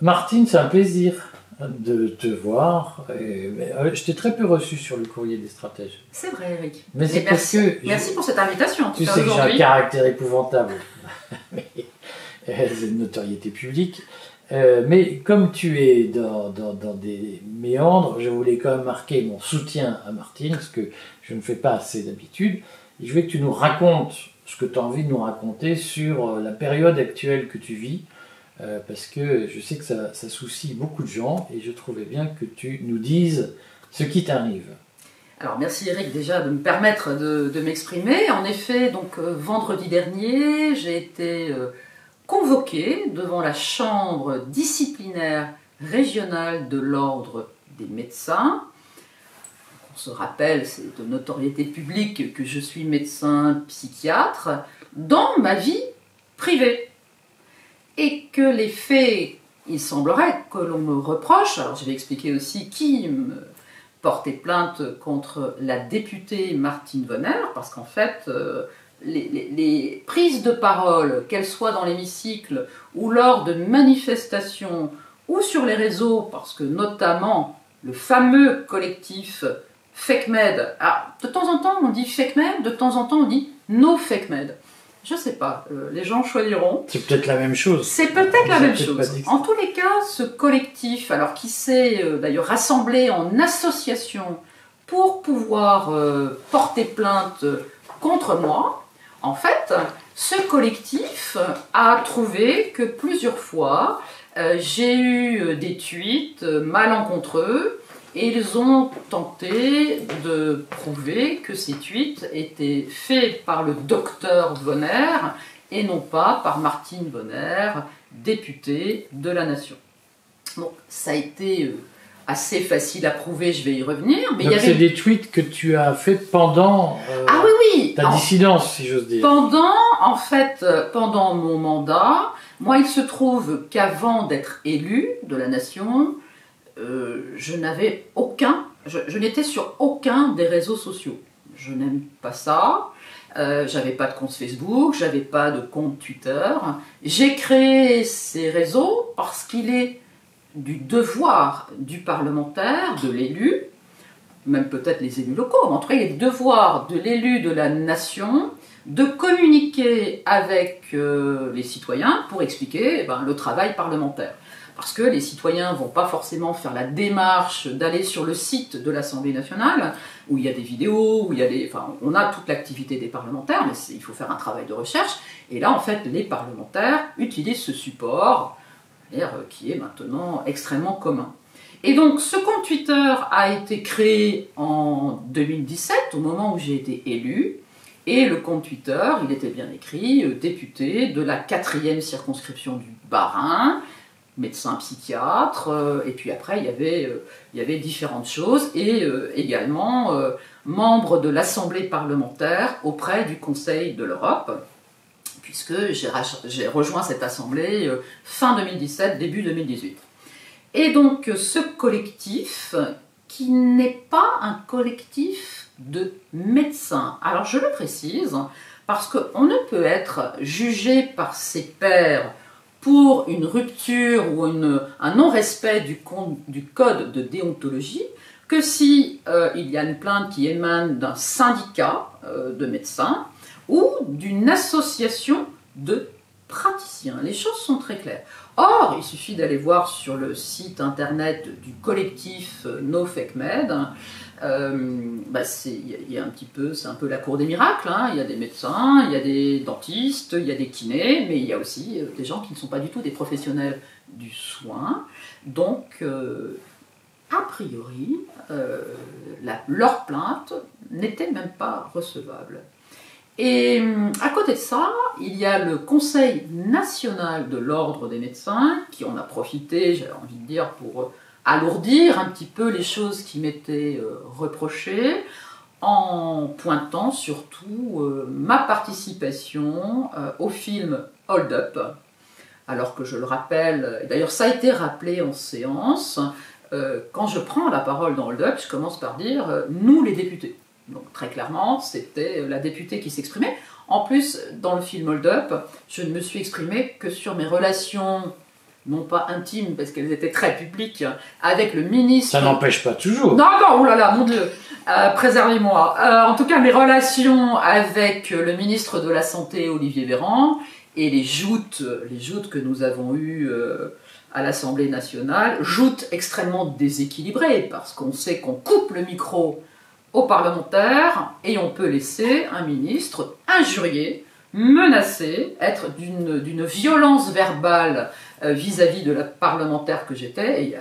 Martine, c'est un plaisir de te voir. Je t'ai très peu reçu sur le courrier des stratèges. C'est vrai, Eric. Mais c'est parce que... Merci pour cette invitation. Tu sais que j'ai un caractère épouvantable. C'est une notoriété publique. Mais comme tu es dans des méandres, je voulais quand même marquer mon soutien à Martine, ce que je ne fais pas assez d'habitude. Et je veux que tu nous racontes ce que tu as envie de nous raconter sur la période actuelle que tu vis, parce que je sais que ça soucie beaucoup de gens, et je trouvais bien que tu nous dises ce qui t'arrive. Alors merci Eric déjà de me permettre de m'exprimer. En effet, donc vendredi dernier, j'ai été convoquée devant la chambre disciplinaire régionale de l'ordre des médecins. On se rappelle, c'est de notoriété publique que je suis médecin psychiatre dans ma vie privée. Et que les faits, il semblerait que l'on me reproche, alors je vais expliquer aussi qui me portait plainte contre la députée Martine Vonner, parce qu'en fait, les prises de parole, qu'elles soient dans l'hémicycle ou lors de manifestations ou sur les réseaux, parce que notamment le fameux collectif FakeMed, de temps en temps on dit FakeMed, de temps en temps on dit No FakeMed. Je sais pas, les gens choisiront. C'est peut-être la même chose. C'est peut-être la même chose. En tous les cas, ce collectif, alors qui s'est d'ailleurs rassemblé en association pour pouvoir porter plainte contre moi, en fait, ce collectif a trouvé que plusieurs fois, j'ai eu des tweets malencontreux et ils ont tenté de prouver que ces tweets étaient faits par le docteur Vonner et non pas par Martine Vonner, députée de la Nation. Bon, ça a été assez facile à prouver, je vais y revenir. Mais donc c'est des tweets que tu as faits pendant ta dissidence, si j'ose dire. Pendant mon mandat, moi il se trouve qu'avant d'être élu de la Nation, je n'étais sur aucun des réseaux sociaux. Je n'aime pas ça. J'avais pas de compte Facebook, j'avais pas de compte Twitter. J'ai créé ces réseaux parce qu'il est du devoir du parlementaire, de l'élu, même peut-être les élus locaux, mais en tout cas il est du devoir de l'élu de la Nation de communiquer avec les citoyens pour expliquer le travail parlementaire. Parce que les citoyens ne vont pas forcément faire la démarche d'aller sur le site de l'Assemblée nationale, où il y a des vidéos, où il y a on a toute l'activité des parlementaires, mais il faut faire un travail de recherche. Et là, en fait, les parlementaires utilisent ce support, qui est maintenant extrêmement commun. Et donc, ce compte Twitter a été créé en 2017, au moment où j'ai été élu. Et le compte Twitter, il était bien écrit, député de la 4e circonscription du Bas-Rhin, médecin psychiatre, et puis après il y avait différentes choses, et également membre de l'Assemblée parlementaire auprès du Conseil de l'Europe, puisque j'ai rejoint cette assemblée fin 2017, début 2018. Et donc ce collectif, qui n'est pas un collectif de médecins, alors je le précise, parce qu'on ne peut être jugé par ses pairs pour une rupture ou un non-respect du code de déontologie que si il y a une plainte qui émane d'un syndicat de médecins ou d'une association de praticiens. Les choses sont très claires. Or, il suffit d'aller voir sur le site internet du collectif No FakeMed. C'est un peu la cour des miracles, hein. Il y a des médecins, il y a des dentistes, il y a des kinés, mais il y a aussi des gens qui ne sont pas du tout des professionnels du soin. Donc, a priori, leur plainte n'était même pas recevable. Et à côté de ça, il y a le Conseil national de l'ordre des médecins qui en a profité, j'avais envie de dire, pour alourdir un petit peu les choses qui m'étaient reprochées, en pointant surtout ma participation au film Hold Up. Alors que je le rappelle, et d'ailleurs ça a été rappelé en séance, quand je prends la parole dans Hold Up, je commence par dire « nous les députés ». Donc très clairement, c'était la députée qui s'exprimait, En plus, dans le film Hold Up, je ne me suis exprimée que sur mes relations, non pas intimes, parce qu'elles étaient très publiques, avec le ministre... Ça n'empêche pas toujours. Non, non, oh là là, mon Dieu, préservez-moi. En tout cas, mes relations avec le ministre de la Santé, Olivier Véran, et les joutes que nous avons eues à l'Assemblée nationale, joutes extrêmement déséquilibrées, parce qu'on sait qu'on coupe le micro aux parlementaires et on peut laisser un ministre injurier, menacé, être d'une violence verbale vis-à-vis de la parlementaire que j'étais.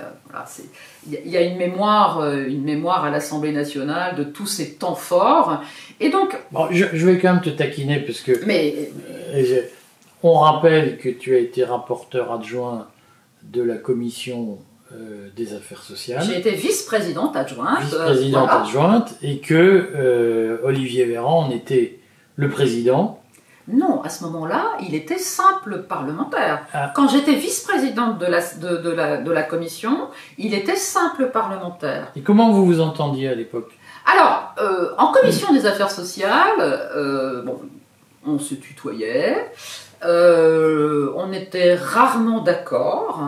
Il y a une mémoire à l'Assemblée nationale de tous ces temps forts. Et donc... Bon, je vais quand même te taquiner, parce que on rappelle que tu as été rapporteur adjoint de la commission des affaires sociales. J'ai été vice-présidente adjointe. Vice-présidente adjointe, et que Olivier Véran en était le président. Non, à ce moment-là, il était simple parlementaire. Ah. Quand j'étais vice-présidente de la commission, il était simple parlementaire. Et comment vous vous entendiez à l'époque? Alors, en commission des affaires sociales, bon, on se tutoyait, on était rarement d'accord.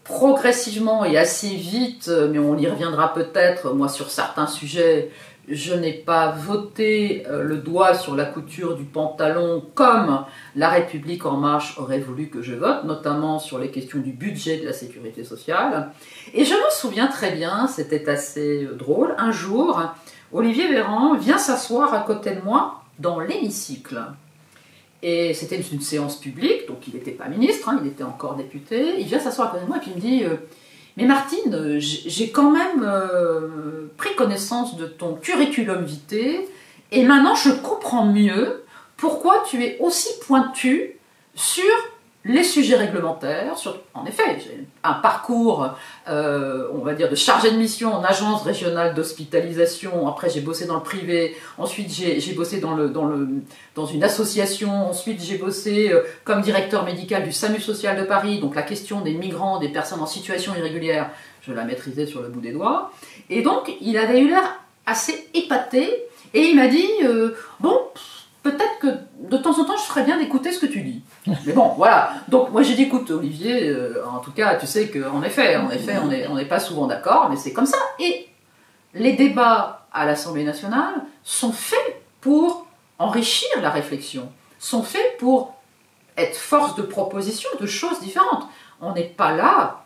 Progressivement et assez vite, mais on y reviendra peut-être, moi sur certains sujets, je n'ai pas voté le doigt sur la couture du pantalon comme La République En Marche aurait voulu que je vote, notamment sur les questions du budget de la sécurité sociale. Et je me souviens très bien, c'était assez drôle, un jour, Olivier Véran vient s'asseoir à côté de moi dans l'hémicycle. Et c'était une séance publique, donc il n'était pas ministre, hein, il était encore député. Il vient s'asseoir à côté de moi et puis il me dit mais Martine, j'ai quand même pris connaissance de ton curriculum vitae et maintenant je comprends mieux pourquoi tu es aussi pointu sur les sujets réglementaires. En effet, j'ai un parcours, on va dire, de chargé de mission en agence régionale d'hospitalisation. Après, j'ai bossé dans le privé. Ensuite, j'ai bossé dans une association. Ensuite, j'ai bossé comme directeur médical du SAMU social de Paris. Donc, la question des migrants, des personnes en situation irrégulière, je la maîtrisais sur le bout des doigts. Et donc, il avait eu l'air assez épaté. Et il m'a dit, bon... peut-être que de temps en temps, je ferais bien d'écouter ce que tu dis. Mais bon, voilà. Donc moi j'ai dit, écoute Olivier, en tout cas, tu sais qu'en effet, on n'est pas souvent d'accord, mais c'est comme ça. Et les débats à l'Assemblée nationale sont faits pour enrichir la réflexion, sont faits pour être force de proposition de choses différentes. On n'est pas là,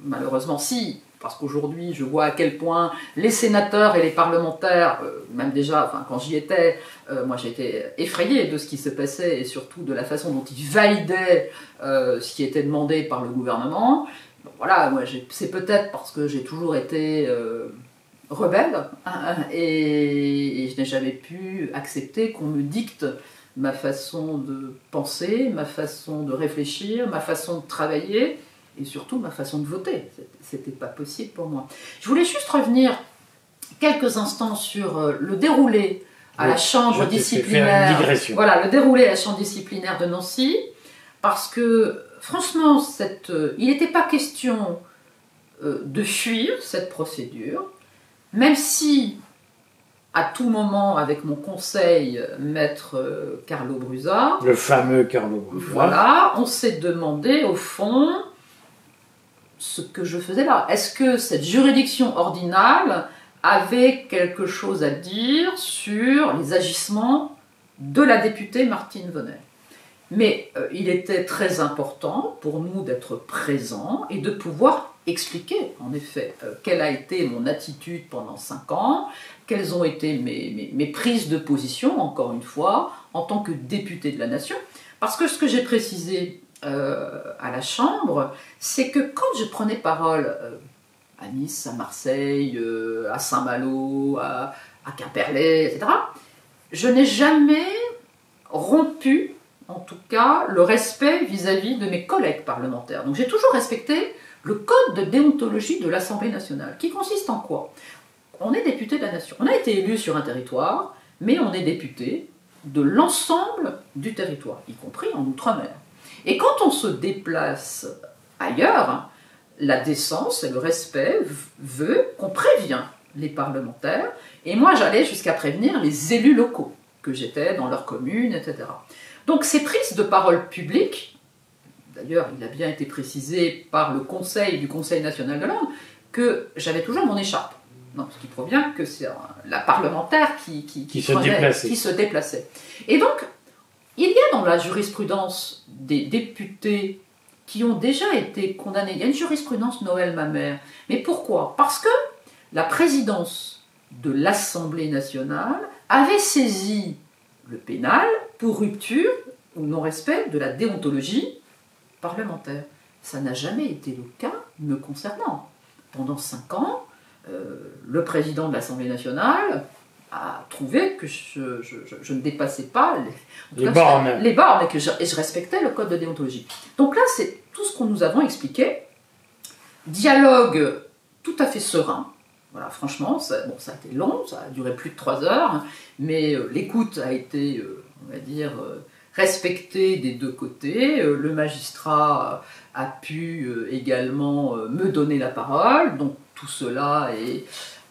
malheureusement si, parce qu'aujourd'hui, je vois à quel point les sénateurs et les parlementaires, même déjà, enfin, quand j'y étais, moi j'ai été effrayée de ce qui se passait et surtout de la façon dont ils validaient ce qui était demandé par le gouvernement. Bon, voilà, moi c'est peut-être parce que j'ai toujours été rebelle et je n'ai jamais pu accepter qu'on me dicte ma façon de penser, ma façon de réfléchir, ma façon de travailler. Et surtout ma façon de voter. C'était pas possible pour moi. Je voulais juste revenir quelques instants sur le déroulé à la chambre disciplinaire. Voilà, le déroulé à la chambre disciplinaire de Nancy, parce que franchement, il n'était pas question de fuir cette procédure, même si à tout moment, avec mon conseil, maître Carlo Brusa, le fameux Carlo Brusa, voilà, on s'est demandé au fond ce que je faisais là. Est-ce que cette juridiction ordinale avait quelque chose à dire sur les agissements de la députée Martine Vonnet? Mais il était très important pour nous d'être présents et de pouvoir expliquer, en effet, quelle a été mon attitude pendant 5 ans, quelles ont été mes prises de position, encore une fois, en tant que députée de la Nation. Parce que ce que j'ai précisé à la Chambre, c'est que quand je prenais parole à Nice, à Marseille, à Saint-Malo, à Quimperlé, etc., je n'ai jamais rompu, en tout cas, le respect vis-à-vis de mes collègues parlementaires. Donc j'ai toujours respecté le code de déontologie de l'Assemblée nationale, qui consiste en quoi? On est député de la Nation. On a été élu sur un territoire, mais on est député de l'ensemble du territoire, y compris en Outre-mer. Et quand on se déplace ailleurs, la décence et le respect veut qu'on prévient les parlementaires. Et moi, j'allais jusqu'à prévenir les élus locaux. que j'étais dans leur commune, etc. Donc ces prises de parole publiques, d'ailleurs il a bien été précisé par le Conseil du Conseil national de l'ordre, que j'avais toujours mon écharpe. Donc, ce qui provient que c'est la parlementaire qui se déplaçait. Et donc, il y a dans la jurisprudence des députés qui ont déjà été condamnés. Il y a une jurisprudence Noël Mamère. Mais pourquoi? Parce que la présidence de l'Assemblée nationale avait saisi le pénal pour rupture ou non-respect de la déontologie parlementaire. Ça n'a jamais été le cas me concernant. Pendant 5 ans, le président de l'Assemblée nationale a trouvé que je ne dépassais pas les bornes et je respectais le code de déontologie. Donc là, c'est tout ce que nous avons expliqué. Dialogue tout à fait serein. Voilà, franchement, ça a été long, ça a duré plus de 3 heures, mais l'écoute a été, on va dire, respectée des deux côtés. Le magistrat a pu également me donner la parole, donc tout cela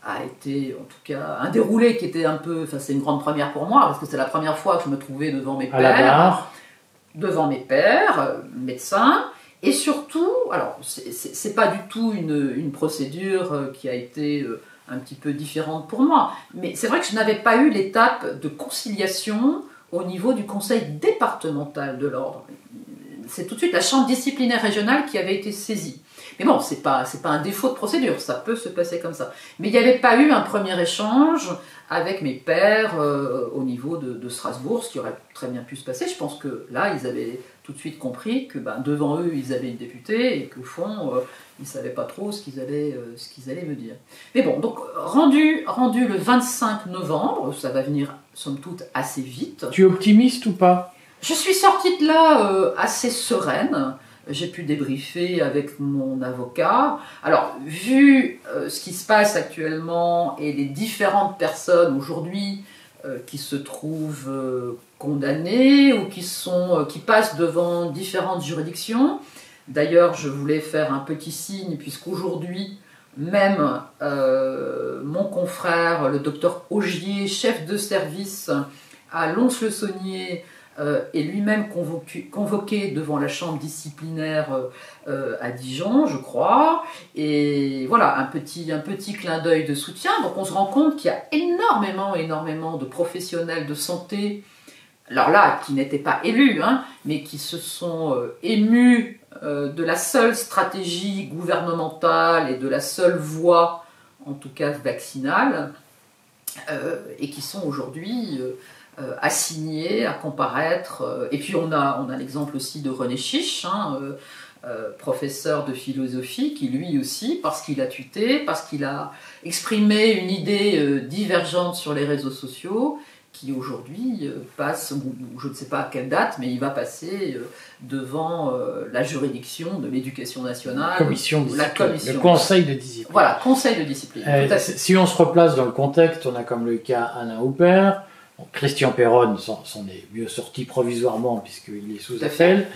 a été en tout cas un déroulé qui était un peu, enfin c'est une grande première pour moi, parce que c'est la première fois que je me trouvais devant mes pairs, médecins, et surtout, alors c'est pas du tout une procédure qui a été un petit peu différente pour moi, mais c'est vrai que je n'avais pas eu l'étape de conciliation au niveau du conseil départemental de l'ordre. C'est tout de suite la chambre disciplinaire régionale qui avait été saisie. Mais bon, c'est pas un défaut de procédure, ça peut se passer comme ça. Mais il n'y avait pas eu un premier échange avec mes pairs au niveau de Strasbourg, ce qui aurait très bien pu se passer. Je pense que là, ils avaient tout de suite compris que devant eux, ils avaient une députée et qu'au fond, ils ne savaient pas trop ce qu'ils allaient me dire. Mais bon, donc rendu le 25 novembre, ça va venir somme toute assez vite. Tu es optimiste ou pas? Je suis sortie de là assez sereine. J'ai pu débriefer avec mon avocat. Alors, vu ce qui se passe actuellement et les différentes personnes aujourd'hui qui se trouvent condamnées ou qui passent devant différentes juridictions, d'ailleurs, je voulais faire un petit signe puisqu'aujourd'hui, même mon confrère, le docteur Augier, chef de service à Lons-le-Saunier, est lui-même convoqué devant la chambre disciplinaire à Dijon, je crois. Et voilà, un petit clin d'œil de soutien. Donc on se rend compte qu'il y a énormément de professionnels de santé, alors là, qui n'étaient pas élus, hein, mais qui se sont émus de la seule stratégie gouvernementale et de la seule voie, en tout cas vaccinale, et qui sont aujourd'hui assignés à comparaître. Et puis on a l'exemple aussi de René Chiche, hein, professeur de philosophie, qui lui aussi, parce qu'il a tweeté, parce qu'il a exprimé une idée divergente sur les réseaux sociaux, qui aujourd'hui passe, je ne sais pas à quelle date, mais il va passer devant la juridiction de l'éducation nationale. Le conseil de discipline. Voilà, conseil de discipline. Si on se replace dans le contexte, on a comme le cas Alain Houpert, Christian Péronne s'en est mieux sorti provisoirement puisqu'il est sous appel.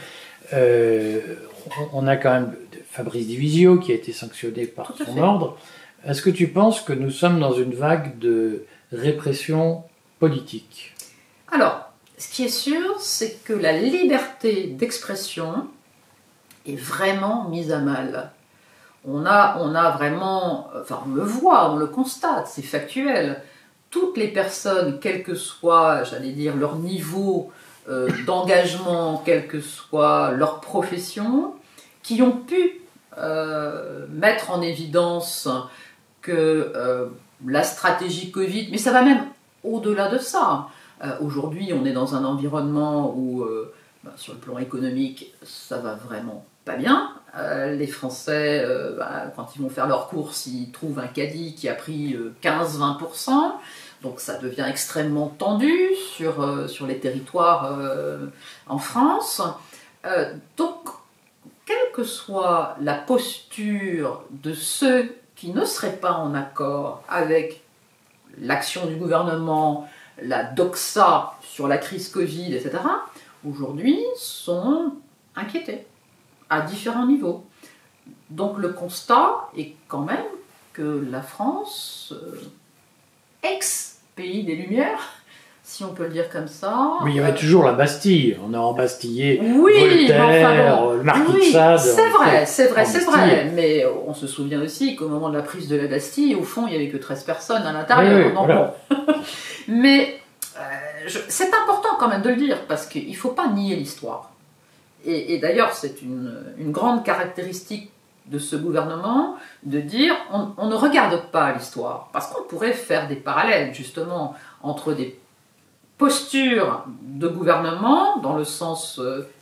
On a quand même Fabrice Divisio qui a été sanctionné par son ordre. Est-ce que tu penses que nous sommes dans une vague de répression politique? Alors, ce qui est sûr, c'est que la liberté d'expression est vraiment mise à mal. On a vraiment, enfin on le voit, on le constate, c'est factuel. Toutes les personnes, quel que soit, j'allais dire, leur niveau d'engagement, quelle que soit leur profession, qui ont pu mettre en évidence que la stratégie Covid, mais ça va même au-delà de ça. Aujourd'hui, on est dans un environnement où, sur le plan économique, ça va vraiment pas bien. Les Français, quand ils vont faire leurs courses, ils trouvent un caddie qui a pris 15-20%. Donc ça devient extrêmement tendu sur les territoires en France. Donc, quelle que soit la posture de ceux qui ne seraient pas en accord avec l'action du gouvernement, la doxa sur la crise Covid, etc., aujourd'hui sont inquiétés à différents niveaux. Donc le constat est quand même que la France, ex-pays des Lumières, si on peut le dire comme ça. Mais il y avait toujours la Bastille. On a embastillé Oui, Voltaire, enfin bon, le marquis oui, de Sade. c'est vrai. Mais on se souvient aussi qu'au moment de la prise de la Bastille, au fond, il n'y avait que 13 personnes à l'intérieur. Oui, voilà. Mais c'est important quand même de le dire, parce qu'il ne faut pas nier l'histoire. Et d'ailleurs, c'est une grande caractéristique de ce gouvernement de dire on ne regarde pas l'histoire. Parce qu'on pourrait faire des parallèles, justement, entre des postures de gouvernement, dans le sens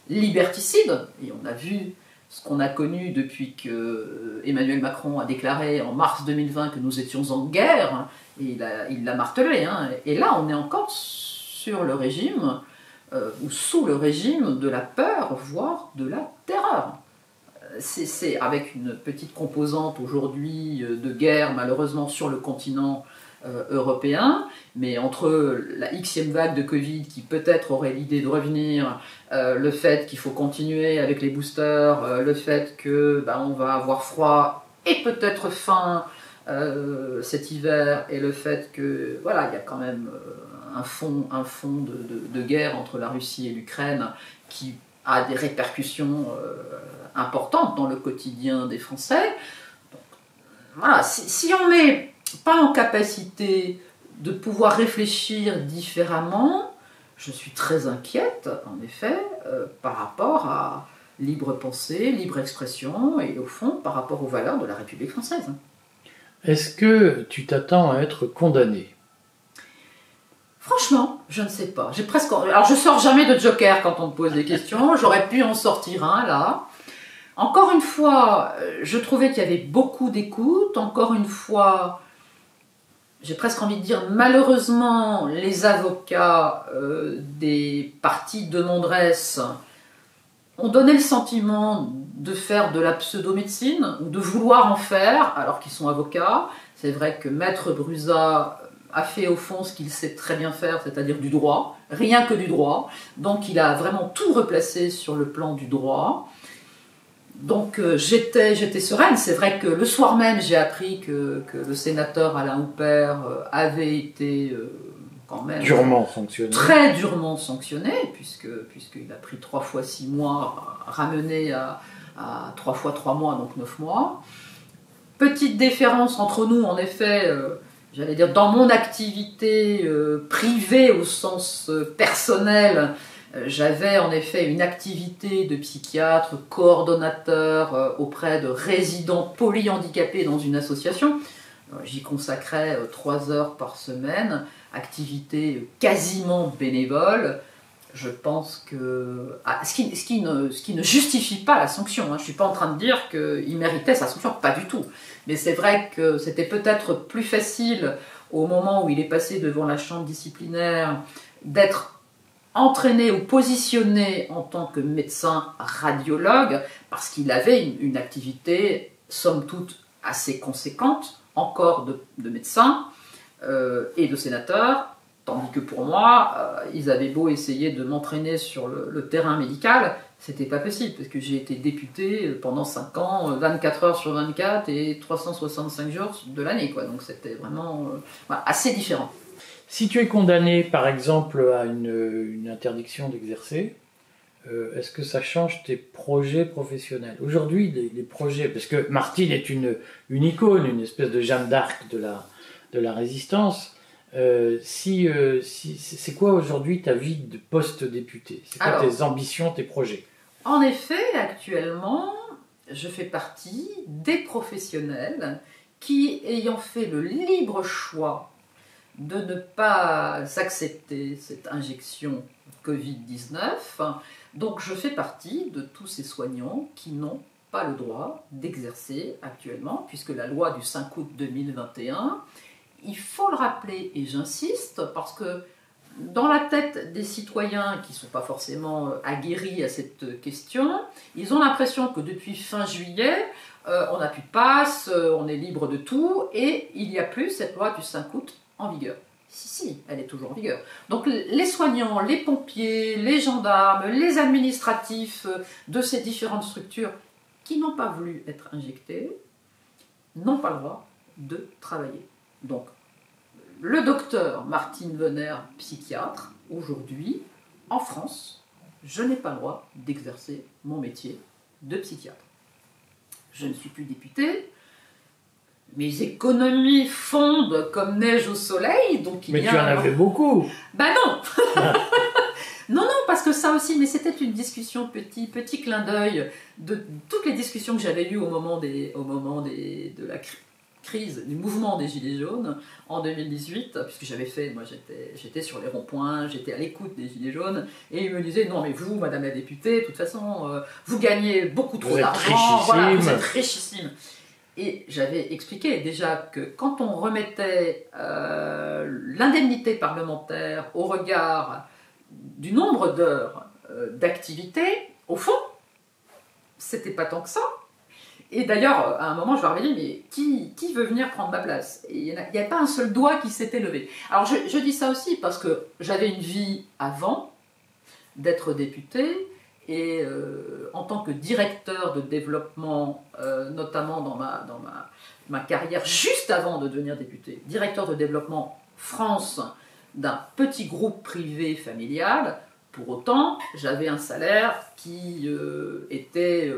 liberticide, et on a vu ce qu'on a connu depuis que Emmanuel Macron a déclaré en mars 2020 que nous étions en guerre, hein, et il l'a martelé. Hein, et là, on est encore sur le régime, ou sous le régime de la peur, voire de la terreur. C'est avec une petite composante aujourd'hui de guerre, malheureusement, sur le continent européen, mais entre la Xème vague de Covid qui peut-être aurait l'idée de revenir, le fait qu'il faut continuer avec les boosters, le fait que on va avoir froid et peut-être faim cet hiver, et le fait que voilà, il y a quand même un fond de guerre entre la Russie et l'Ukraine qui a des répercussions importantes dans le quotidien des Français. Donc, voilà, si on n'est pas en capacité de pouvoir réfléchir différemment, je suis très inquiète, en effet, par rapport à libre pensée, libre expression, et au fond, par rapport aux valeurs de la République française. Est-ce que tu t'attends à être condamné ? Franchement, je ne sais pas. Alors, je sors jamais de Joker quand on me pose des questions. J'aurais pu en sortir un, là. Encore une fois, je trouvais qu'il y avait beaucoup d'écoute. Encore une fois, j'ai presque envie de dire, malheureusement, les avocats des partis demanderesses ont donné le sentiment de faire de la pseudo-médecine, ou de vouloir en faire, alors qu'ils sont avocats. C'est vrai que Maître Brusa a fait au fond ce qu'il sait très bien faire, c'est-à-dire du droit, rien que du droit. Donc il a vraiment tout replacé sur le plan du droit. Donc j'étais sereine. C'est vrai que le soir même, j'ai appris que le sénateur Alain Houpert avait été quand même durement sanctionné. Très durement sanctionné, puisqu'il a pris 3 fois 6 mois, ramené à 3 fois 3 mois, donc 9 mois. Petite différence entre nous, en effet, j'allais dire, dans mon activité privée au sens personnel, j'avais en effet une activité de psychiatre, coordonnateur auprès de résidents polyhandicapés dans une association. J'y consacrais 3 heures par semaine, activité quasiment bénévole. Je pense que... ce qui ne justifie pas la sanction. Je ne suis pas en train de dire qu'il méritait sa sanction, pas du tout. Mais c'est vrai que c'était peut-être plus facile, au moment où il est passé devant la chambre disciplinaire, d'être entraîné ou positionné en tant que médecin radiologue, parce qu'il avait une activité, somme toute, assez conséquente, encore de médecin et de sénateur, tandis que pour moi, ils avaient beau essayer de m'entraîner sur le terrain médical, c'était pas possible, parce que j'ai été député pendant 5 ans, 24 heures sur 24 et 365 jours de l'année, quoi. Donc c'était vraiment assez différent. Si tu es condamné, par exemple, à une interdiction d'exercer, est-ce que ça change tes projets professionnels ? Aujourd'hui, les projets, parce que Martine est une icône, une espèce de Jeanne d'Arc de la résistance. C'est quoi aujourd'hui ta vie de post-député ? C'est quoi tes ambitions, tes projets ? En effet, actuellement, je fais partie des professionnels qui, ayant fait le libre choix de ne pas accepter cette injection Covid-19, donc je fais partie de tous ces soignants qui n'ont pas le droit d'exercer actuellement, puisque la loi du 5 août 2021, il faut le rappeler, et j'insiste, parce que dans la tête des citoyens qui ne sont pas forcément aguerris à cette question, ils ont l'impression que depuis fin juillet, on n'a plus de passe, on est libre de tout, et il n'y a plus cette loi du 5 août en vigueur. Si, elle est toujours en vigueur. Donc les soignants, les pompiers, les gendarmes, les administratifs de ces différentes structures qui n'ont pas voulu être injectés n'ont pas le droit de travailler. Donc le docteur Martine Venner, psychiatre, aujourd'hui, en France, je n'ai pas le droit d'exercer mon métier de psychiatre. Je ne suis plus députée, mes économies fondent comme neige au soleil, donc Mais tu en avais beaucoup. Ben non. Non, parce que ça aussi, mais c'était une discussion, petit clin d'œil de toutes les discussions que j'avais eues au moment de la crise, du mouvement des Gilets jaunes en 2018, puisque moi j'étais sur les ronds-points, j'étais à l'écoute des Gilets jaunes, et ils me disaient, non mais vous, madame la députée, de toute façon, vous gagnez beaucoup trop d'argent, voilà, vous êtes richissime. Et j'avais expliqué déjà que quand on remettait l'indemnité parlementaire au regard du nombre d'heures d'activité, au fond, c'était pas tant que ça. Et d'ailleurs, à un moment, je leur avais dit, mais qui veut venir prendre ma place? Et il n'y a pas un seul doigt qui s'était levé. Alors je dis ça aussi parce que j'avais une vie avant d'être députée, et en tant que directeur de développement, notamment dans ma carrière juste avant de devenir député, directeur de développement France d'un petit groupe privé familial, pour autant, j'avais un salaire qui était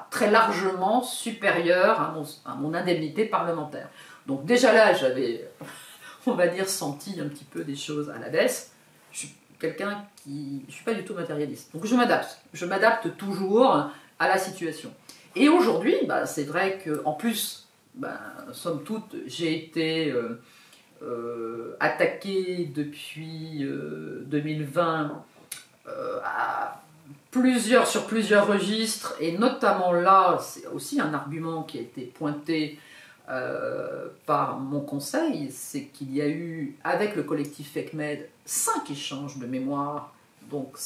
très largement supérieur à mon indemnité parlementaire. Donc déjà là, j'avais, on va dire, senti un petit peu des choses à la baisse. Je suis quelqu'un je suis pas du tout matérialiste. Donc je m'adapte toujours à la situation. Et aujourd'hui, c'est vrai qu'en plus, somme toute, j'ai été attaqué depuis 2020 sur plusieurs registres, et notamment là, c'est aussi un argument qui a été pointé par mon conseil, c'est qu'il y a eu, avec le collectif FECMED, 5 échanges de mémoire, donc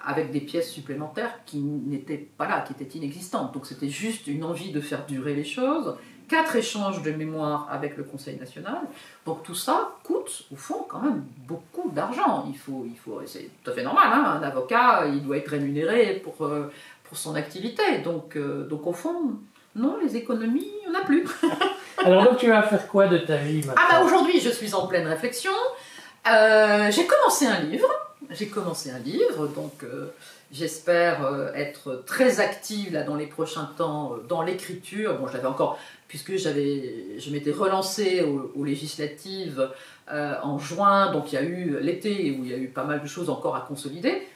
avec des pièces supplémentaires qui n'étaient pas là, qui étaient inexistantes. Donc c'était juste une envie de faire durer les choses. 4 échanges de mémoire avec le Conseil national. Donc tout ça coûte, au fond, quand même beaucoup d'argent. C'est tout à fait normal, hein, un avocat, il doit être rémunéré pour son activité. Donc au fond, non, les économies, il n'y en a plus. Alors donc tu vas faire quoi de ta vie maintenant? Aujourd'hui, je suis en pleine réflexion. J'ai commencé un livre, donc j'espère être très active là, dans les prochains temps dans l'écriture. Bon, je l'avais encore, puisque je m'étais relancée aux législatives en juin, donc il y a eu l'été où il y a eu pas mal de choses encore à consolider.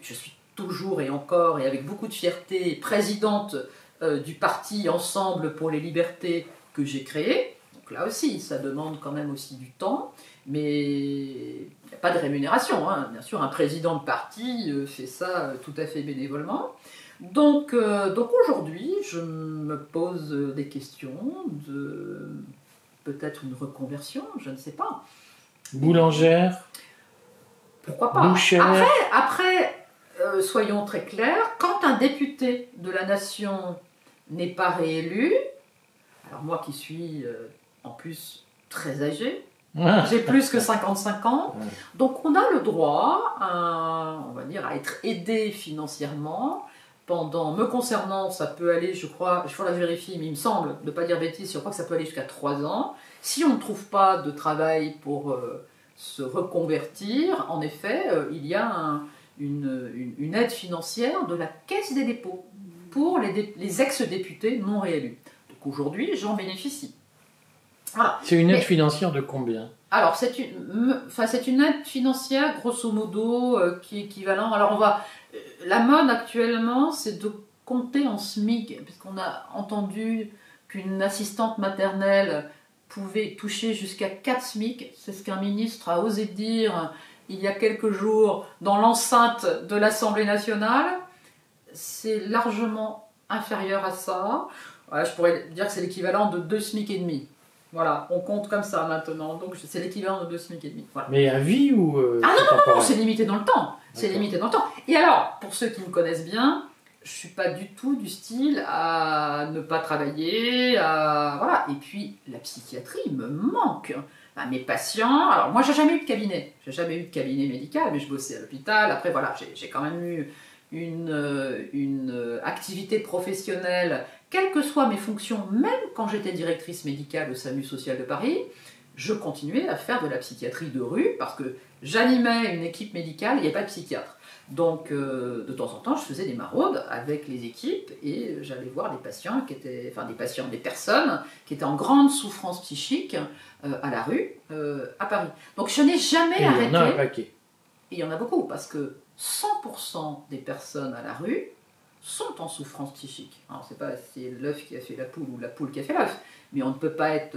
Je suis toujours et encore, et avec beaucoup de fierté, présidente du parti Ensemble pour les libertés que j'ai créé. Donc là aussi, ça demande quand même aussi du temps, mais il n'y a pas de rémunération, hein. Bien sûr, un président de parti fait ça tout à fait bénévolement. Donc aujourd'hui, je me pose des questions de peut-être une reconversion, je ne sais pas. Boulangère? Pourquoi pas? Bouchère? Après soyons très clairs, quand un député de la nation n'est pas réélu, alors moi qui suis en plus très âgée, j'ai plus que 55 ans, donc on a le droit on va dire, à être aidé financièrement pendant, me concernant, ça peut aller, je crois, il faut la vérifier, mais il me semble, de ne pas dire bêtise, je crois que ça peut aller jusqu'à 3 ans. Si on ne trouve pas de travail pour se reconvertir, en effet, il y a une aide financière de la Caisse des dépôts pour les ex-députés non réélus. Donc aujourd'hui, j'en bénéficie. Voilà. C'est une aide financière de combien? Alors, c'est une aide financière, grosso modo, qui est équivalent. Alors, la mode actuellement, c'est de compter en SMIC, puisqu'on a entendu qu'une assistante maternelle pouvait toucher jusqu'à 4 SMIC. C'est ce qu'un ministre a osé dire il y a quelques jours dans l'enceinte de l'Assemblée nationale. C'est largement inférieur à ça. Ouais, je pourrais dire que c'est l'équivalent de 2 SMIC et demi. Voilà, on compte comme ça maintenant, donc c'est l'équivalent de 2 SMIC et demi. Voilà. Mais à vie ou non, c'est limité dans le temps. C'est limité dans le temps. Et alors, pour ceux qui me connaissent bien, je suis pas du tout du style à ne pas travailler, voilà. Et puis, la psychiatrie me manque. Mes patients, alors moi j'ai jamais eu de cabinet médical, mais je bossais à l'hôpital. Après voilà, j'ai quand même eu une activité professionnelle, quelles que soient mes fonctions, même quand j'étais directrice médicale au SAMU social de Paris, je continuais à faire de la psychiatrie de rue parce que j'animais une équipe médicale, il n'y avait pas de psychiatre. Donc, de temps en temps, je faisais des maraudes avec les équipes et j'allais voir des patients qui étaient, enfin des personnes qui étaient en grande souffrance psychique à la rue, à Paris. Donc, je n'ai jamais arrêté. Il y en a un paquet. Et il y en a beaucoup parce que 100% des personnes à la rue sont en souffrance psychique. Alors, je ne sais pas si c'est l'œuf qui a fait la poule ou la poule qui a fait l'œuf, mais on ne peut pas être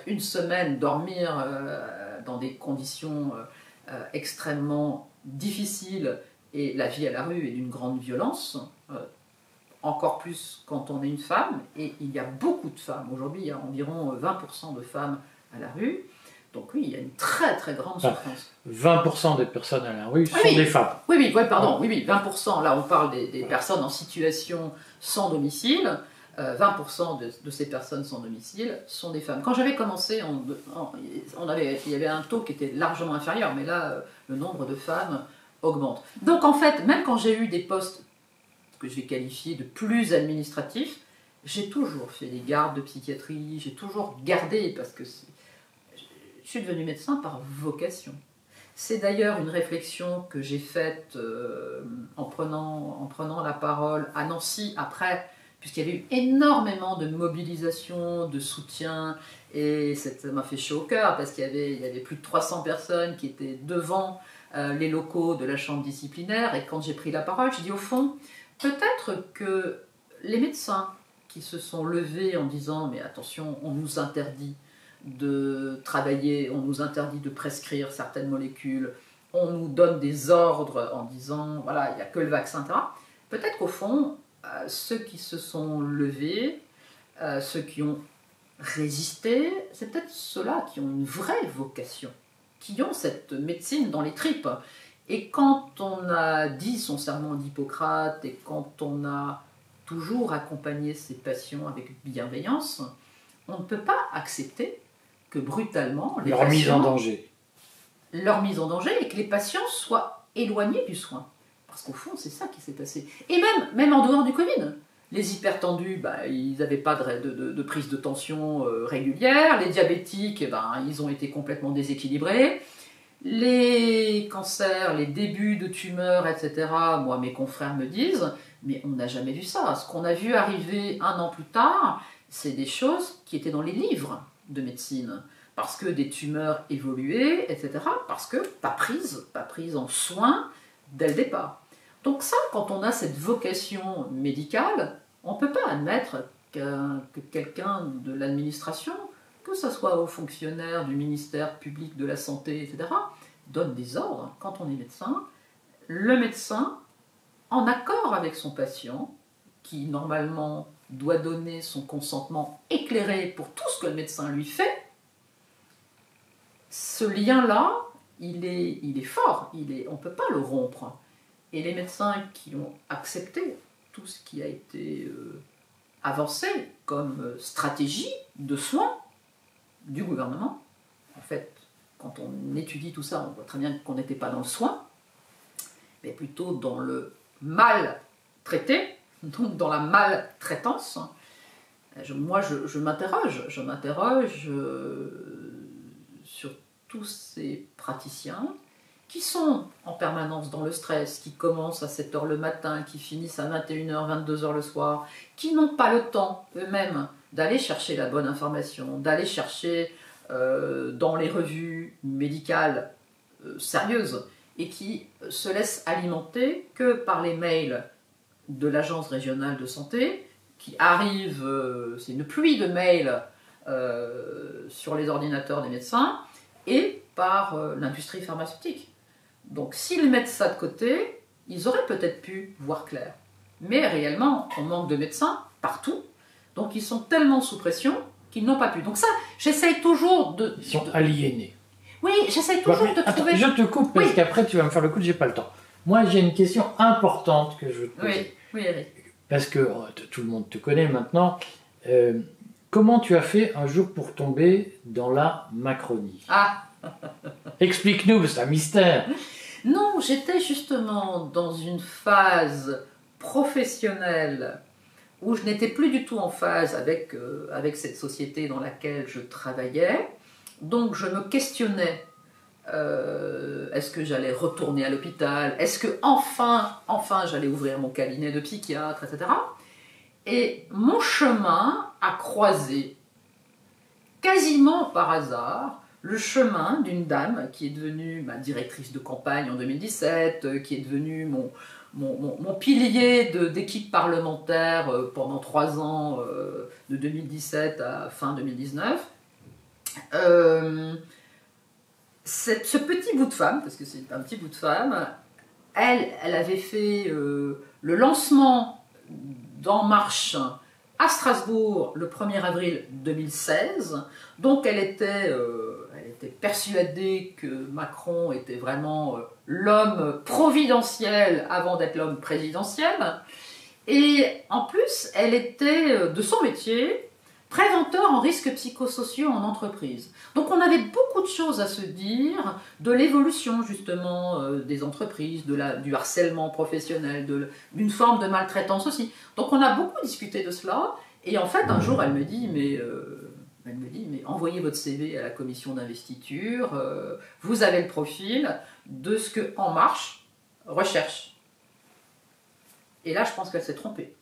une semaine dormir dans des conditions extrêmement difficiles, et la vie à la rue est d'une grande violence, encore plus quand on est une femme, et il y a beaucoup de femmes. Aujourd'hui, il y a environ 20% de femmes à la rue. Donc oui, il y a une très très grande souffrance. 20% des personnes à la rue sont des femmes. Oui, pardon, 20%, là on parle des personnes en situation sans domicile, 20% de ces personnes sans domicile sont des femmes. Quand j'avais commencé, il y avait un taux qui était largement inférieur, mais là, le nombre de femmes augmente. Donc en fait, même quand j'ai eu des postes que j'ai qualifiés de plus administratifs, j'ai toujours fait des gardes de psychiatrie, j'ai toujours gardé, parce que je suis devenue médecin par vocation. C'est d'ailleurs une réflexion que j'ai faite en prenant la parole à Nancy après, puisqu'il y avait eu énormément de mobilisation, de soutien, et ça m'a fait chaud au cœur, parce qu'il y avait plus de 300 personnes qui étaient devant les locaux de la chambre disciplinaire, et quand j'ai pris la parole, j'ai dit au fond, peut-être que les médecins qui se sont levés en disant « mais attention, on nous interdit de travailler, on nous interdit de prescrire certaines molécules, on nous donne des ordres en disant voilà, il n'y a que le vaccin, etc. » Peut-être qu'au fond, ceux qui se sont levés, ceux qui ont résisté, c'est peut-être ceux-là qui ont une vraie vocation, qui ont cette médecine dans les tripes. Et quand on a dit son serment d'Hippocrate et quand on a toujours accompagné ses patients avec bienveillance, on ne peut pas accepter que brutalement leur mise en danger et que les patients soient éloignés du soin. Parce qu'au fond, c'est ça qui s'est passé. Et même en dehors du Covid, les hypertendus, ils n'avaient pas de prise de tension régulière. Les diabétiques, ils ont été complètement déséquilibrés. Les cancers, les débuts de tumeurs, etc., moi, mes confrères me disent, mais on n'a jamais vu ça. Ce qu'on a vu arriver 1 an plus tard, c'est des choses qui étaient dans les livres de médecine, parce que des tumeurs évoluaient, etc., parce que pas prise en soin dès le départ. Donc ça, quand on a cette vocation médicale, on ne peut pas admettre que quelqu'un de l'administration, que ce soit aux fonctionnaires du ministère public de la Santé, etc., donne des ordres. Quand on est médecin, le médecin, en accord avec son patient, qui normalement doit donner son consentement éclairé pour tout ce que le médecin lui fait, ce lien-là, il est fort, on ne peut pas le rompre. Et les médecins qui ont accepté tout ce qui a été avancé comme stratégie de soins du gouvernement, en fait, quand on étudie tout ça, on voit très bien qu'on n'était pas dans le soin, mais plutôt dans le mal traité, donc dans la maltraitance. Moi, je m'interroge sur tous ces praticiens qui sont en permanence dans le stress, qui commencent à 7 h le matin, qui finissent à 21 h, 22 h le soir, qui n'ont pas le temps eux-mêmes d'aller chercher la bonne information, d'aller chercher dans les revues médicales sérieuses, et qui se laissent alimenter que par les mails de l'Agence régionale de santé, qui arrivent, c'est une pluie de mails sur les ordinateurs des médecins, et par l'industrie pharmaceutique. Donc s'ils mettent ça de côté, ils auraient peut-être pu voir clair. Mais réellement, on manque de médecins partout, donc ils sont tellement sous pression qu'ils n'ont pas pu. Donc ça, j'essaye toujours de... Ils sont aliénés. Oui, j'essaye toujours de trouver... Attends, je te coupe parce qu'après tu vas me faire le coup, j'ai pas le temps. Moi, j'ai une question importante que je veux te poser. Oui, Eric. Parce que tout le monde te connaît maintenant. Comment tu as fait un jour pour tomber dans la Macronie? Explique-nous, c'est un mystère. Non, j'étais justement dans une phase professionnelle où je n'étais plus du tout en phase avec cette société dans laquelle je travaillais. Donc je me questionnais, est-ce que j'allais retourner à l'hôpital? Est-ce que enfin j'allais ouvrir mon cabinet de psychiatre, etc. Et mon chemin a croisé, quasiment par hasard, le chemin d'une dame qui est devenue ma directrice de campagne en 2017, qui est devenue mon pilier d'équipe parlementaire pendant 3 ans, de 2017 à fin 2019. Ce petit bout de femme, parce que c'est un petit bout de femme, elle avait fait le lancement d'En Marche à Strasbourg le 1er avril 2016. Donc elle était persuadée que Macron était vraiment l'homme providentiel avant d'être l'homme présidentiel. Et en plus, elle était de son métier préventeur en risques psychosociaux en entreprise. Donc on avait beaucoup de choses à se dire de l'évolution justement des entreprises, du harcèlement professionnel, d'une forme de maltraitance aussi. Donc on a beaucoup discuté de cela. Et en fait, un jour, elle me dit, mais envoyez votre CV à la commission d'investiture, vous avez le profil de ce que En Marche recherche. Et là, je pense qu'elle s'est trompée.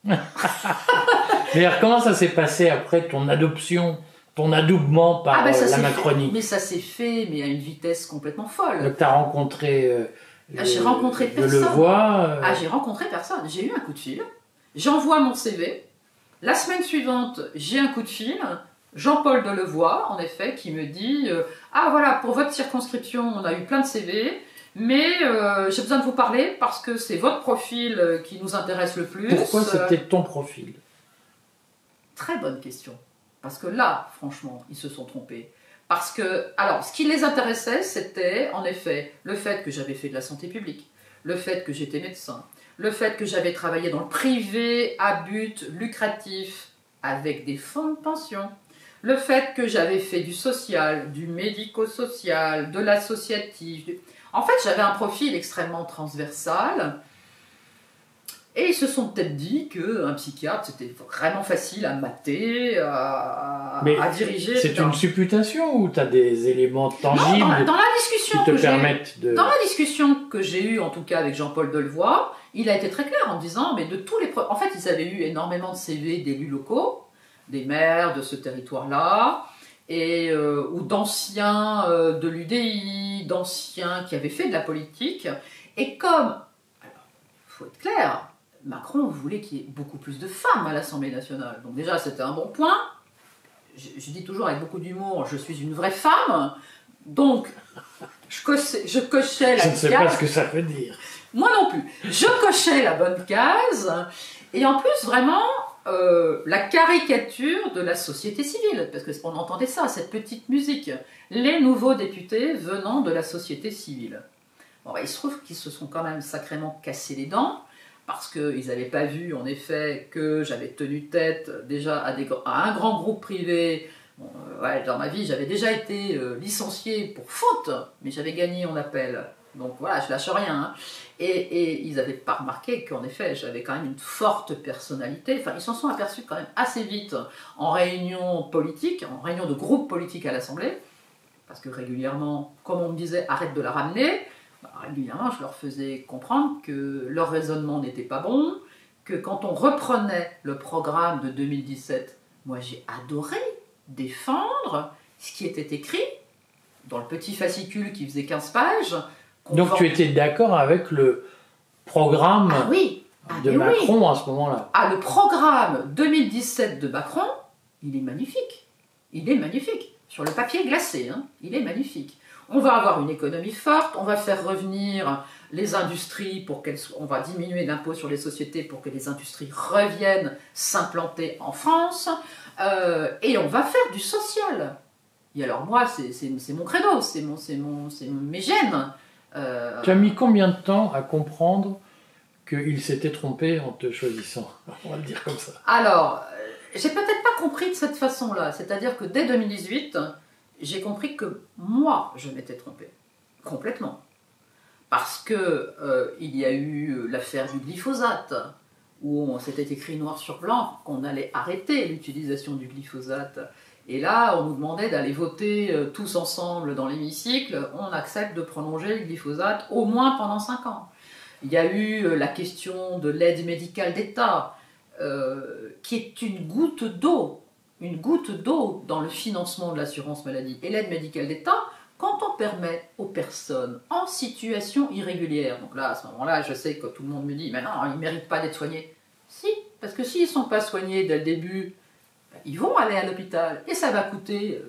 D'ailleurs, comment ça s'est passé après ton adoption, ton adoubement par la Macronie? Mais ça s'est fait, mais à une vitesse complètement folle. Donc, tu as rencontré j'ai rencontré personne. Delevoye. J'ai rencontré personne. J'ai eu un coup de fil. J'envoie mon CV. La semaine suivante, j'ai un coup de fil. Jean-Paul Delevoye, en effet, qui me dit ah voilà, pour votre circonscription, on a eu plein de CV. Mais j'ai besoin de vous parler parce que c'est votre profil qui nous intéresse le plus. Pourquoi c'était ton profil? Très bonne question. Parce que là, franchement, ils se sont trompés. Parce que, alors, ce qui les intéressait, c'était en effet le fait que j'avais fait de la santé publique, le fait que j'étais médecin, le fait que j'avais travaillé dans le privé à but lucratif avec des fonds de pension, le fait que j'avais fait du social, du médico-social, de l'associatif. En fait, j'avais un profil extrêmement transversal et ils se sont peut-être dit qu'un psychiatre, c'était vraiment facile à mater, à diriger. C'est une supputation ou tu as des éléments tangibles dans la discussion qui te permettent de... Dans la discussion que j'ai eue, en tout cas avec Jean-Paul Delevoye, il a été très clair en disant, mais de tous les... En fait, ils avaient eu énormément de CV d'élus locaux, des maires de ce territoire-là, ou d'anciens de l'UDI, d'anciens qui avaient fait de la politique. Et comme, il faut être clair, Macron voulait qu'il y ait beaucoup plus de femmes à l'Assemblée nationale. Donc déjà, c'était un bon point. Je dis toujours avec beaucoup d'humour, je suis une vraie femme. Donc, je cochais la case. Je ne sais pas ce que ça veut dire. Moi non plus. Je cochais la bonne case. Et en plus, vraiment... la caricature de la société civile, parce qu'on entendait ça, cette petite musique, les nouveaux députés venant de la société civile. Bon, il se trouve qu'ils se sont quand même sacrément cassés les dents, parce qu'ils n'avaient pas vu, en effet, que j'avais tenu tête déjà à un grand groupe privé. Bon, dans ma vie, j'avais déjà été licenciée pour faute, mais j'avais gagné en appel. Donc voilà, je lâche rien. Hein. Et ils n'avaient pas remarqué qu'en effet, j'avais quand même une forte personnalité. Enfin, ils s'en sont aperçus quand même assez vite en réunion politique, en réunion de groupe politique à l'Assemblée, parce que régulièrement, comme on me disait, arrête de la ramener, régulièrement, je leur faisais comprendre que leur raisonnement n'était pas bon, que quand on reprenait le programme de 2017, moi j'ai adoré défendre ce qui était écrit dans le petit fascicule qui faisait 15 pages. Donc tu étais d'accord avec le programme de Macron à ce moment-là? Le programme 2017 de Macron, il est magnifique. Il est magnifique. Sur le papier glacé, hein, il est magnifique. On va avoir une économie forte, on va faire revenir les industries, on va diminuer l'impôt sur les sociétés pour que les industries reviennent s'implanter en France, et on va faire du social. Et alors moi, c'est mon credo, c'est mes gènes. Tu as mis combien de temps à comprendre qu'il s'était trompé en te choisissant? On va le dire comme ça. Alors, j'ai peut-être pas compris de cette façon-là. C'est-à-dire que dès 2018, j'ai compris que moi, je m'étais trompée. Complètement. Parce que il y a eu l'affaire du glyphosate, où on s'était écrit noir sur blanc qu'on allait arrêter l'utilisation du glyphosate. Et là, on nous demandait d'aller voter tous ensemble dans l'hémicycle. On accepte de prolonger le glyphosate au moins pendant 5 ans. Il y a eu la question de l'aide médicale d'État, qui est une goutte d'eau dans le financement de l'assurance maladie. Et l'aide médicale d'État, quand on permet aux personnes en situation irrégulière, donc là, à ce moment-là, je sais que tout le monde me dit, mais non, ils ne méritent pas d'être soignés. Si, parce que s'ils ne sont pas soignés dès le début, ils vont aller à l'hôpital et ça va coûter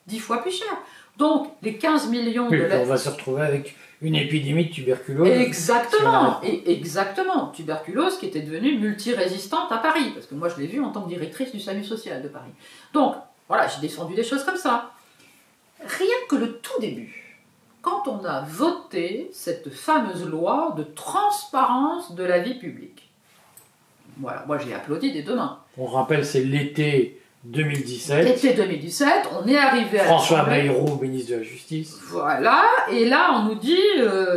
10 fois plus cher. Donc, les 15 millions de... On va se retrouver avec une épidémie de tuberculose. Exactement, exactement. Tuberculose qui était devenue multirésistante à Paris, parce que moi je l'ai vue en tant que directrice du SAMU social de Paris. Donc, voilà, j'ai défendu des choses comme ça. Rien que le tout début, quand on a voté cette fameuse loi de transparence de la vie publique. Voilà, moi j'ai applaudi des 2 mains. On rappelle, c'est l'été 2017. L'été 2017, on est arrivé à François Bayrou, ministre de la Justice. Voilà, et là on nous dit,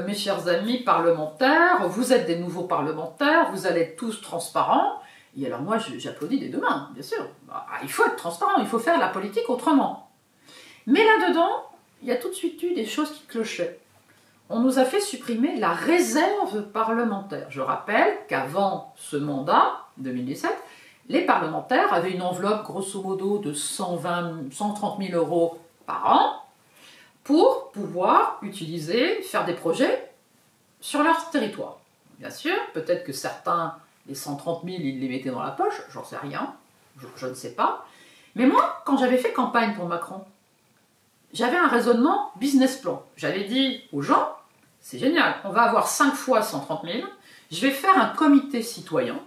mes chers amis parlementaires, vous êtes des nouveaux parlementaires, vous allez être tous transparents. Et alors moi j'applaudis des 2 mains, bien sûr. Bah, il faut être transparent, il faut faire la politique autrement. Mais là-dedans, il y a tout de suite eu des choses qui clochaient. On nous a fait supprimer la réserve parlementaire. Je rappelle qu'avant ce mandat, 2017, les parlementaires avaient une enveloppe grosso modo de 130 000 euros par an pour pouvoir utiliser, faire des projets sur leur territoire. Bien sûr, peut-être que certains, les 130 000, ils les mettaient dans la poche, j'en sais rien, je ne sais pas. Mais moi, quand j'avais fait campagne pour Macron, j'avais un raisonnement business plan. J'avais dit aux gens, c'est génial, on va avoir 5 fois 130 000, je vais faire un comité citoyen,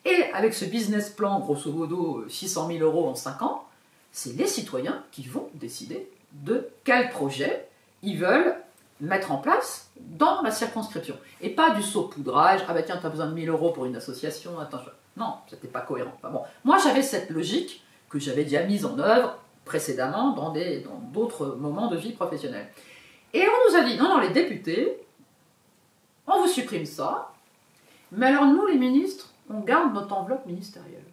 et avec ce business plan, grosso modo 600 000 euros en 5 ans, c'est les citoyens qui vont décider de quel projet ils veulent mettre en place dans la circonscription. Et pas du saupoudrage, ah bah tiens, tu as besoin de 1000 euros pour une association, attends, non, c'était pas cohérent. Enfin bon, moi j'avais cette logique que j'avais déjà mise en œuvre précédemment dans d'autres moments de vie professionnelle. Et on nous a dit, non, les députés, on vous supprime ça, mais alors nous, les ministres, on garde notre enveloppe ministérielle.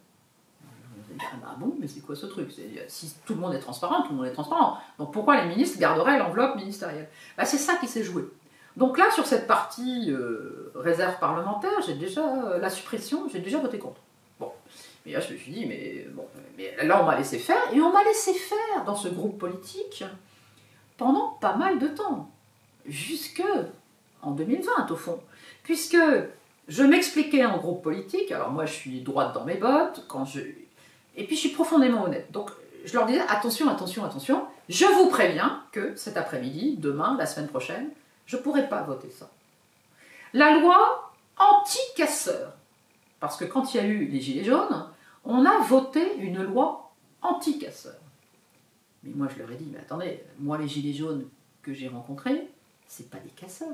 On a dit, ah bon, mais c'est quoi ce truc? Si tout le monde est transparent, tout le monde est transparent. Donc pourquoi les ministres garderaient l'enveloppe ministérielle? Bah, c'est ça qui s'est joué. Donc là, sur cette partie réserve parlementaire, la suppression, j'ai déjà voté contre. Bon. Mais là, je me suis dit, mais là, on m'a laissé faire, et on m'a laissé faire dans ce groupe politique pendant pas mal de temps, jusque en 2020 au fond, puisque je m'expliquais en groupe politique. Alors moi, je suis droite dans mes bottes, et puis je suis profondément honnête. Donc je leur disais, attention, attention, attention, je vous préviens que cet après-midi, demain, la semaine prochaine, je ne pourrai pas voter ça. La loi anti-casseurs, parce que quand il y a eu les Gilets jaunes, on a voté une loi anti-casseurs. Mais moi, je leur ai dit, mais attendez, moi, les Gilets jaunes que j'ai rencontrés, c'est pas des casseurs.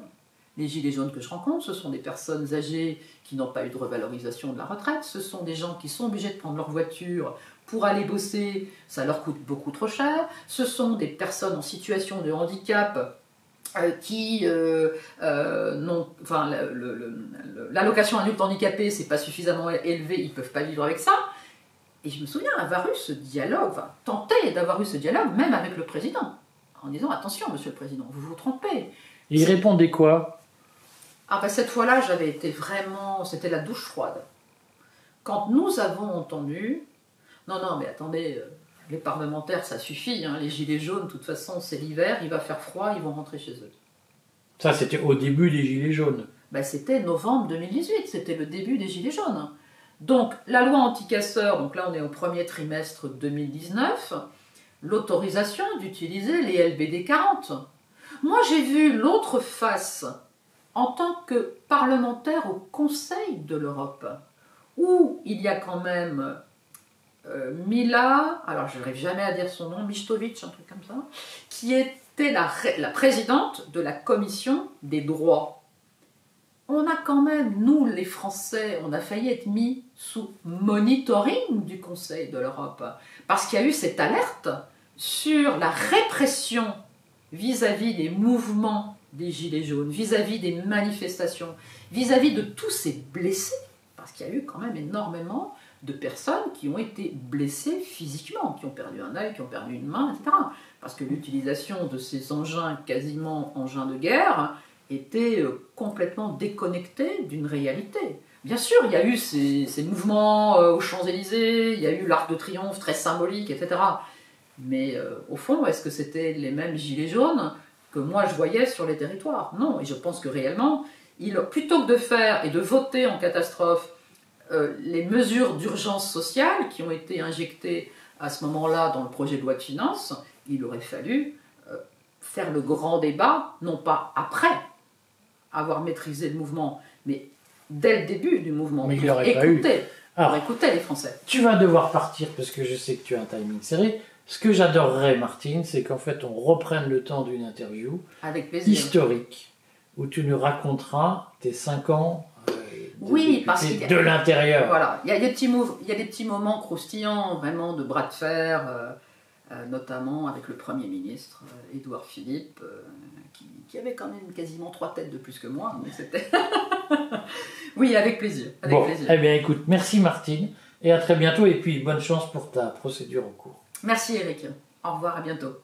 Les Gilets jaunes que je rencontre, ce sont des personnes âgées qui n'ont pas eu de revalorisation de la retraite, ce sont des gens qui sont obligés de prendre leur voiture pour aller bosser, ça leur coûte beaucoup trop cher, ce sont des personnes en situation de handicap qui enfin, l'allocation adulte handicapé, c'est pas suffisamment élevé, ils peuvent pas vivre avec ça. Et je me souviens avoir eu ce dialogue, enfin tenter d'avoir eu ce dialogue même avec le président, en disant attention monsieur le président, vous vous trompez. Et il répondait quoi? Ah ben cette fois-là, j'avais été vraiment, c'était la douche froide. Quand nous avons entendu, non mais attendez, les parlementaires ça suffit, hein, les gilets jaunes, de toute façon c'est l'hiver, il va faire froid, ils vont rentrer chez eux. Ça c'était au début des gilets jaunes. Ben, c'était novembre 2018, c'était le début des gilets jaunes. Donc, la loi anti-casseurs, donc là on est au premier trimestre 2019, l'autorisation d'utiliser les LBD 40. Moi j'ai vu l'autre face en tant que parlementaire au Conseil de l'Europe, où il y a quand même Mila, alors je n'arrive jamais à dire son nom, Michtovic, un truc comme ça, qui était la présidente de la Commission des droits. On a quand même, nous les Français, on a failli être mis sous monitoring du Conseil de l'Europe, parce qu'il y a eu cette alerte sur la répression vis-à-vis des mouvements des Gilets jaunes, vis-à-vis des manifestations, vis-à-vis de tous ces blessés, Parce qu'il y a eu quand même énormément de personnes qui ont été blessées physiquement, qui ont perdu un œil, qui ont perdu une main, etc. Parce que l'utilisation de ces engins, quasiment engins de guerre, était complètement déconnectée d'une réalité. Bien sûr, il y a eu ces mouvements aux Champs-Élysées, il y a eu l'Arc de Triomphe très symbolique, etc. Mais au fond, est-ce que c'était les mêmes gilets jaunes que moi je voyais sur les territoires? Non, et je pense que réellement, plutôt que de faire et de voter en catastrophe les mesures d'urgence sociale qui ont été injectées à ce moment-là dans le projet de loi de finances, il aurait fallu faire le grand débat, non pas après avoir maîtrisé le mouvement, mais dès le début du mouvement, mais il n'y aurait pas eu. Alors, écoutez les Français. Tu vas devoir partir parce que je sais que tu as un timing serré. Ce que j'adorerais, Martine, c'est qu'en fait on reprenne le temps d'une interview historique où tu nous raconteras tes 5 ans parce de l'intérieur. Voilà, il y a des petits moments croustillants, vraiment de bras de fer, notamment avec le Premier ministre, Édouard Philippe, qui avait quand même quasiment 3 têtes de plus que moi. Mais c'était... Oui, avec plaisir. Plaisir. Eh bien écoute, merci Martine, et à très bientôt, et puis bonne chance pour ta procédure en cours. Merci Eric. Au revoir, à bientôt.